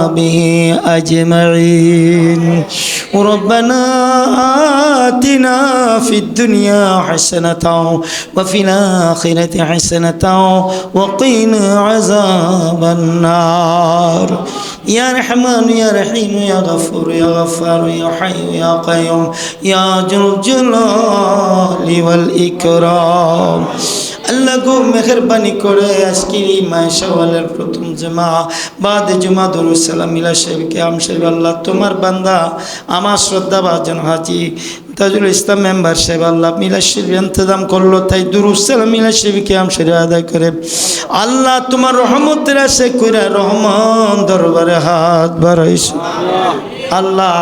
وأصحابه أجمعين ربنا آتنا في الدنيا حسنة وفي الآخرة حسنة وقنا عذاب النار يا رحمن يا رحيم يا غفور يا غفار يا حي يا قيوم يا ذو الجلال والإكرام আল্লাহ গো মেহেরবানি করে আজকের এই মাস শাওয়ালের প্রথম জুমা বাদে জুমা দুরুদ সালাম মিলা সাহেবকে আমশাহেব আল্লাহ তোমার বান্দা আমার শ্রদ্ধাভাজন হাজি তাজুল ইসলাম মেম্বার সাহেব আল্লাহ মিলা শরীফ ইন্তজাম করলো তাই দুরুদ সালাম মিলা সাহেবকে আমশাহেব আদায় করে আল্লাহ তোমার রহমতের আশা কইরা রহমান দরবারে হাত বাড়াইছো আল্লাহ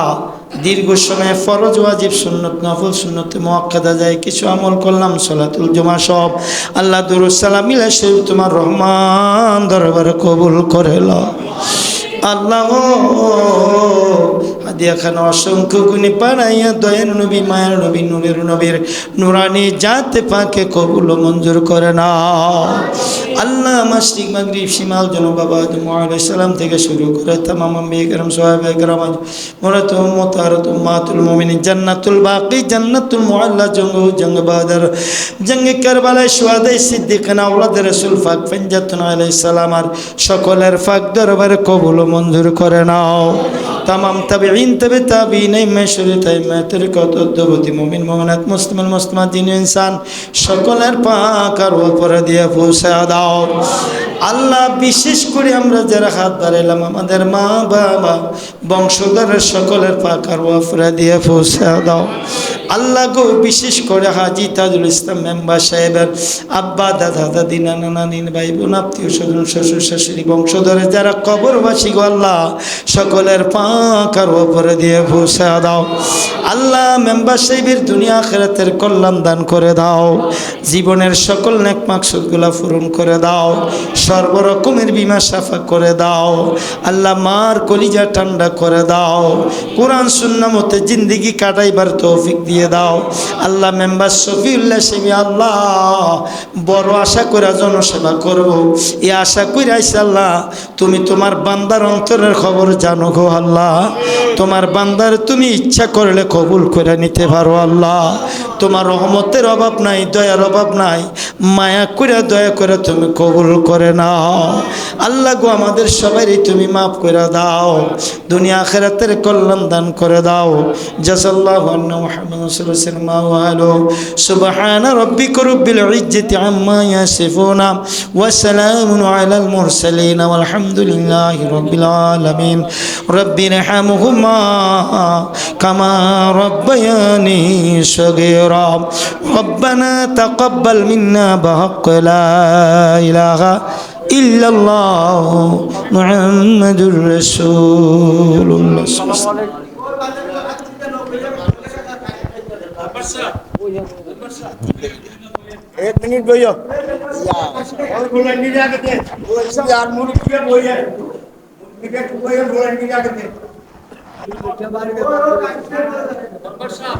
দীর্ঘ সময় ফরজ ওয়াজিব সুন্নত নফল সুন্নত মুআক্কাদা যায় কিছু আমল করলাম সালাতুল জুমা সব আল্লাহ দুরুদ সালাম মিলা শরীফ তোমার রহমান দরবারে কবুল করে লও আল্লাহ হাদিয়া খান অসংখ্য গুণী পাড়াইয়া দয়ার নবী মায়ের নবী নূরের নবীর নুরানি জাতে পাকে কবুল মঞ্জুর করে নাও আল্লাহ মাশরিক মাগরিব শিমাল জন বাবা আদম আলাইহিস সালাম থেকে শুরু করে तमाम আম্বিয়া کرام সাহাবা کرام মুরাত মুতারাত উম্মাতুল মুমিনিন জান্নাতুল বাকি জান্নাতুল মুআল্লা জঙ্গ বাদর জঙ্গে কারবালায় শুহাদা সিদ্দিকিন আওলাদ রাসূল পাক ফানজাতুন আলাইহিস সালাম আর সকলের পাক দরবারে কবুল মঞ্জুর করে নাও तमाम তাবিঈন তবে তাবিঈন মেশরি তাইমা তরিকত উদ্দবতি মুমিন মুমিনাত মুসলিম মুসলিমাত দিন ইনসান সকলের পাক আর উপরে দিয়ে পৌঁছে দাও আল্লাহ বিশেষ করে আমরা যারা হাত বাড়াইলাম আমাদের মা বাবা বংশধরের সকলের পাক আর উপরে দিয়ে পৌঁছে দাও আল্লাহ গো বিশেষ করে হাজী তাজুল ইসলাম মেম্বার সাহেবের আব্বা দাদা দাদি নানা নানি ভাই বোন আত্মীয় স্বজন শ্বশুর শাশুড়ি বংশধরে যারা কবরবাসী গো আল্লাহ সকলের পাক আর উপরে দিয়ে পৌঁছে দাও আল্লাহ মেম্বার সাহেবের দুনিয়া আখিরাতের কল্যাণ দান করে দাও জীবনের সকল নেক মাকসুদগুলা পূরণ করে দাও সর্বরকমের বিমা সাফা করে দাও আল্লাহ মার কলিজা ঠান্ডা করে দাও কোরআন সুন্নাহ মতে জিন্দেগি কাটাইবার তৌফিক দিয়ে দাও আল্লাহ মেম্বার শফিউল্লাহ সাহেব আল্লাহ বড় আশা করে জনসেবা করব এই আশা করে আইসা আল্লাহ তুমি তোমার বান্দার অন্তরের খবর জানো গো আল্লাহ তোমার বান্দার তুমি ইচ্ছা করলে কবুল করে নিতে পারো আল্লাহ তোমার রহমতের অভাব নাই দয়ার অভাব নাই মায়া করে দয়া করে তুমি কবুল করে নাও আল্লাহ গো আমাদের সবারই তুমি মাফ করে দাও দুনিয়া আখিরাতের কল্যাণ দান করে দাও জাযাল্লাহু আন্না মুহাম্মাদুর রাসূলুল্লাহ ওয়া আলিহি সুবহানা রাব্বিকা রাব্বিল ইজ্জাতি আম্মা ইয়াসিফুন ওয়া সালামুন আলাল মুরসালিন ওয়ালহামদুলিল্লাহি রাব্বিল আলামিন রাব্বিরহামহুমা কামা রাব্বায়ানি সগীরা রব্বানা তাকাব্বাল মিন্না বিহাক্কি লা ইলাহা ইল্লাল্লাহ মুহাম্মাদুর রাসূলুল্লাহ एक मिनट भैया और बोला नहीं जाके थे वो सब यार मुझे क्या बोल है मुझे कोई बोला नहीं जाके थे नंबर साहब